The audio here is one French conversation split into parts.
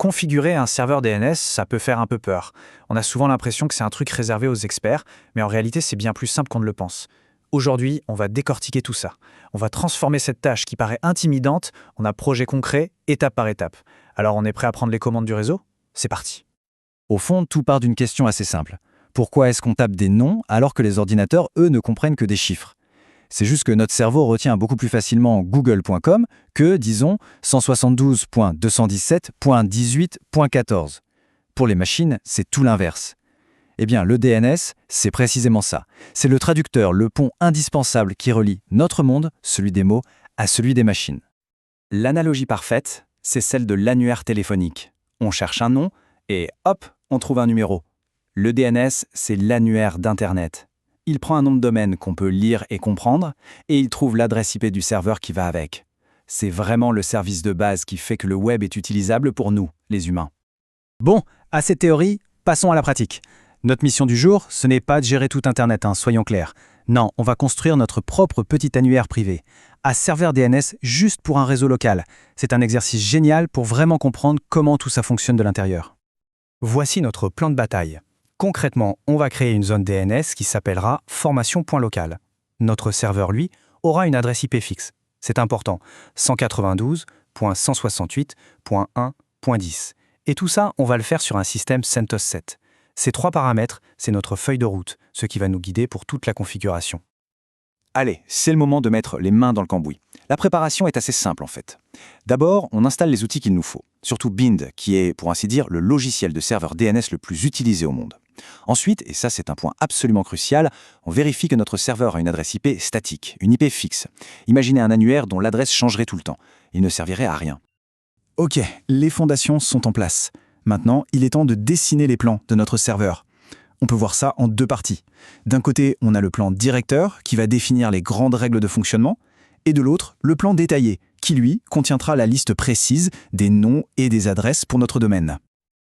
Configurer un serveur DNS, ça peut faire un peu peur. On a souvent l'impression que c'est un truc réservé aux experts, mais en réalité, c'est bien plus simple qu'on ne le pense. Aujourd'hui, on va décortiquer tout ça. On va transformer cette tâche qui paraît intimidante en un projet concret, étape par étape. Alors, on est prêt à prendre les commandes du réseau ? C'est parti. Au fond, tout part d'une question assez simple. Pourquoi est-ce qu'on tape des noms alors que les ordinateurs, eux, ne comprennent que des chiffres ? C'est juste que notre cerveau retient beaucoup plus facilement google.com que, disons, 172.217.18.14. Pour les machines, c'est tout l'inverse. Eh bien, le DNS, c'est précisément ça. C'est le traducteur, le pont indispensable qui relie notre monde, celui des mots, à celui des machines. L'analogie parfaite, c'est celle de l'annuaire téléphonique. On cherche un nom et hop, on trouve un numéro. Le DNS, c'est l'annuaire d'Internet. Il prend un nom de domaine qu'on peut lire et comprendre, et il trouve l'adresse IP du serveur qui va avec. C'est vraiment le service de base qui fait que le web est utilisable pour nous, les humains. Bon, assez de théorie, passons à la pratique. Notre mission du jour, ce n'est pas de gérer tout Internet, soyons clairs. Non, on va construire notre propre petit annuaire privé, à serveur DNS juste pour un réseau local. C'est un exercice génial pour vraiment comprendre comment tout ça fonctionne de l'intérieur. Voici notre plan de bataille. Concrètement, on va créer une zone DNS qui s'appellera formation.local. Notre serveur, lui, aura une adresse IP fixe. C'est important, 192.168.1.10. Et tout ça, on va le faire sur un système CentOS 7. Ces 3 paramètres, c'est notre feuille de route, ce qui va nous guider pour toute la configuration. Allez, c'est le moment de mettre les mains dans le cambouis. La préparation est assez simple en fait. D'abord, on installe les outils qu'il nous faut, surtout Bind, qui est, pour ainsi dire, le logiciel de serveur DNS le plus utilisé au monde. Ensuite, et ça c'est un point absolument crucial, on vérifie que notre serveur a une adresse IP statique, une IP fixe. Imaginez un annuaire dont l'adresse changerait tout le temps. Il ne servirait à rien. Ok, les fondations sont en place. Maintenant, il est temps de dessiner les plans de notre serveur. On peut voir ça en 2 parties. D'un côté, on a le plan directeur qui va définir les grandes règles de fonctionnement, et de l'autre, le plan détaillé qui, lui, contiendra la liste précise des noms et des adresses pour notre domaine.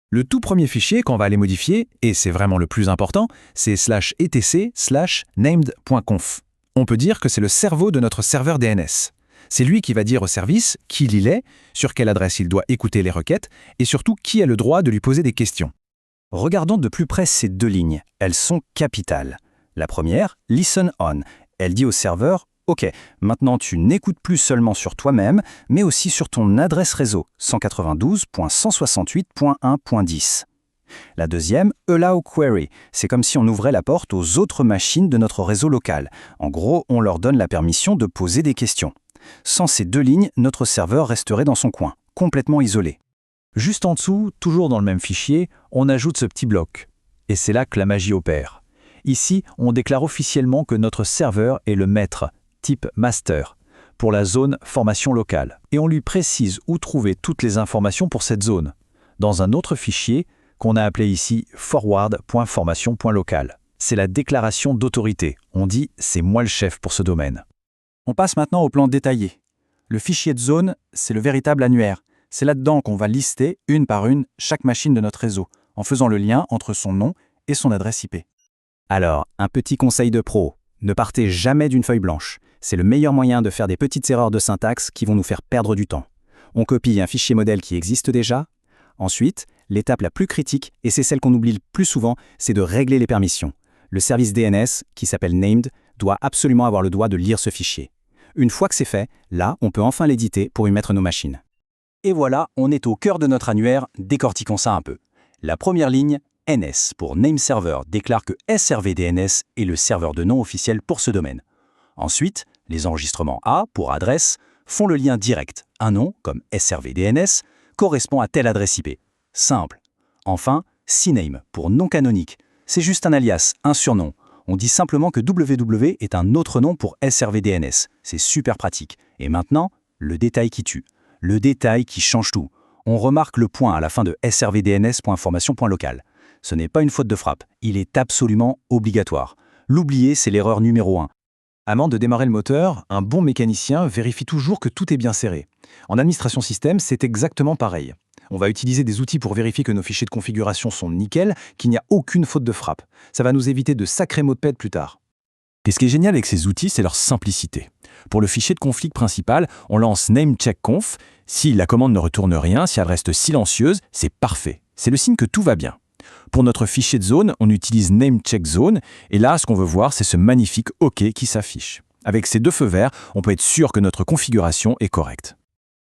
Le tout premier fichier qu'on va aller modifier, et c'est vraiment le plus important, c'est /etc/named.conf. On peut dire que c'est le cerveau de notre serveur DNS. C'est lui qui va dire au service qui il est, sur quelle adresse il doit écouter les requêtes, et surtout qui a le droit de lui poser des questions. Regardons de plus près ces 2 lignes. Elles sont capitales. La première, listen on. Elle dit au serveur « Ok, maintenant tu n'écoutes plus seulement sur toi-même, mais aussi sur ton adresse réseau 192.168.1.10 ». La deuxième, allow query. C'est comme si on ouvrait la porte aux autres machines de notre réseau local. En gros, on leur donne la permission de poser des questions. Sans ces 2 lignes, notre serveur resterait dans son coin, complètement isolé. Juste en dessous, toujours dans le même fichier, on ajoute ce petit bloc. Et c'est là que la magie opère. Ici, on déclare officiellement que notre serveur est le maître, type master, pour la zone formation locale. Et on lui précise où trouver toutes les informations pour cette zone, dans un autre fichier qu'on a appelé ici forward.formation.local. C'est la déclaration d'autorité. On dit « c'est moi le chef pour ce domaine ». On passe maintenant au plan détaillé. Le fichier de zone, c'est le véritable annuaire. C'est là-dedans qu'on va lister, une par une, chaque machine de notre réseau, en faisant le lien entre son nom et son adresse IP. Alors, un petit conseil de pro, ne partez jamais d'une feuille blanche. C'est le meilleur moyen de faire des petites erreurs de syntaxe qui vont nous faire perdre du temps. On copie un fichier modèle qui existe déjà. Ensuite, l'étape la plus critique, et c'est celle qu'on oublie le plus souvent, c'est de régler les permissions. Le service DNS, qui s'appelle named, doit absolument avoir le droit de lire ce fichier. Une fois que c'est fait, là, on peut enfin l'éditer pour y mettre nos machines. Et voilà, on est au cœur de notre annuaire, décortiquons ça un peu. La première ligne, NS, pour Name Server, déclare que SRVDNS est le serveur de nom officiel pour ce domaine. Ensuite, les enregistrements A, pour adresse, font le lien direct. Un nom, comme SRVDNS, correspond à telle adresse IP. Simple. Enfin, CNAME, pour nom canonique. C'est juste un alias, un surnom. On dit simplement que www est un autre nom pour SRVDNS. C'est super pratique. Et maintenant, le détail qui tue. Le détail qui change tout. On remarque le point à la fin de srvdns.formation.local. Ce n'est pas une faute de frappe, il est absolument obligatoire. L'oublier, c'est l'erreur numéro 1. Avant de démarrer le moteur, un bon mécanicien vérifie toujours que tout est bien serré. En administration système, c'est exactement pareil. On va utiliser des outils pour vérifier que nos fichiers de configuration sont nickel, qu'il n'y a aucune faute de frappe. Ça va nous éviter de sacrés mots de pète plus tard. Et ce qui est génial avec ces outils, c'est leur simplicité. Pour le fichier de config principal, on lance namecheckconf. Si la commande ne retourne rien, si elle reste silencieuse, c'est parfait. C'est le signe que tout va bien. Pour notre fichier de zone, on utilise namecheckzone, et là, ce qu'on veut voir, c'est ce magnifique OK qui s'affiche. Avec ces deux feux verts, on peut être sûr que notre configuration est correcte.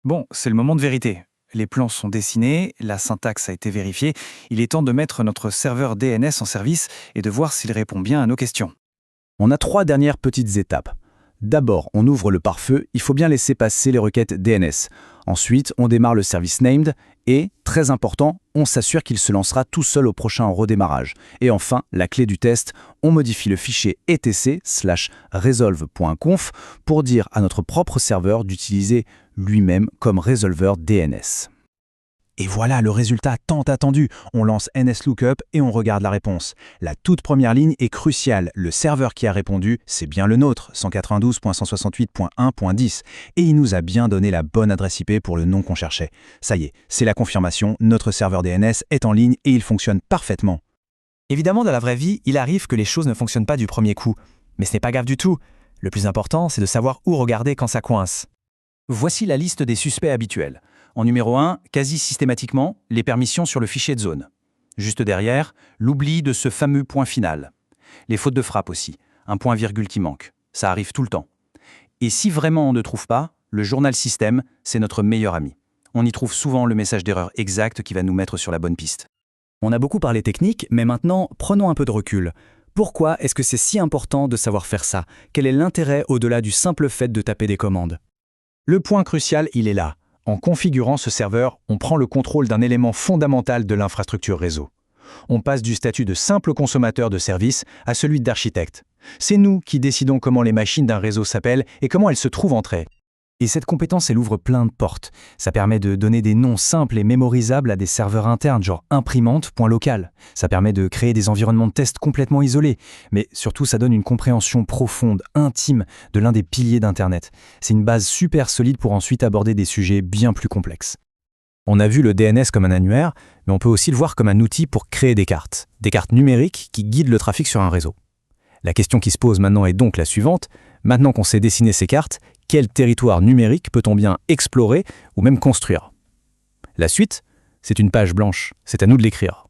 Bon, c'est le moment de vérité. Les plans sont dessinés, la syntaxe a été vérifiée. Il est temps de mettre notre serveur DNS en service et de voir s'il répond bien à nos questions. On a 3 dernières petites étapes. D'abord, on ouvre le pare-feu, il faut bien laisser passer les requêtes DNS. Ensuite, on démarre le service named et, très important, on s'assure qu'il se lancera tout seul au prochain redémarrage. Et enfin, la clé du test, on modifie le fichier etc/resolve.conf pour dire à notre propre serveur d'utiliser lui-même comme résolveur DNS. Et voilà le résultat tant attendu. On lance NSLOOKUP et on regarde la réponse. La toute première ligne est cruciale. Le serveur qui a répondu, c'est bien le nôtre, 192.168.1.10. Et il nous a bien donné la bonne adresse IP pour le nom qu'on cherchait. Ça y est, c'est la confirmation, notre serveur DNS est en ligne et il fonctionne parfaitement. Évidemment, dans la vraie vie, il arrive que les choses ne fonctionnent pas du premier coup. Mais ce n'est pas grave du tout. Le plus important, c'est de savoir où regarder quand ça coince. Voici la liste des suspects habituels. En numéro 1, quasi systématiquement, les permissions sur le fichier de zone. Juste derrière, l'oubli de ce fameux point final. Les fautes de frappe aussi, un point-virgule qui manque. Ça arrive tout le temps. Et si vraiment on ne trouve pas, le journal système, c'est notre meilleur ami. On y trouve souvent le message d'erreur exact qui va nous mettre sur la bonne piste. On a beaucoup parlé technique, mais maintenant, prenons un peu de recul. Pourquoi est-ce que c'est si important de savoir faire ça? Quel est l'intérêt au-delà du simple fait de taper des commandes? Le point crucial, il est là. En configurant ce serveur, on prend le contrôle d'un élément fondamental de l'infrastructure réseau. On passe du statut de simple consommateur de services à celui d'architecte. C'est nous qui décidons comment les machines d'un réseau s'appellent et comment elles se trouvent entre elles. Et cette compétence, elle ouvre plein de portes. Ça permet de donner des noms simples et mémorisables à des serveurs internes, genre imprimante.local. Ça permet de créer des environnements de test complètement isolés. Mais surtout, ça donne une compréhension profonde, intime, de l'un des piliers d'Internet. C'est une base super solide pour ensuite aborder des sujets bien plus complexes. On a vu le DNS comme un annuaire, mais on peut aussi le voir comme un outil pour créer des cartes numériques qui guident le trafic sur un réseau. La question qui se pose maintenant est donc la suivante. Maintenant qu'on sait dessiner ces cartes, quel territoire numérique peut-on bien explorer ou même construire? La suite, c'est une page blanche, c'est à nous de l'écrire.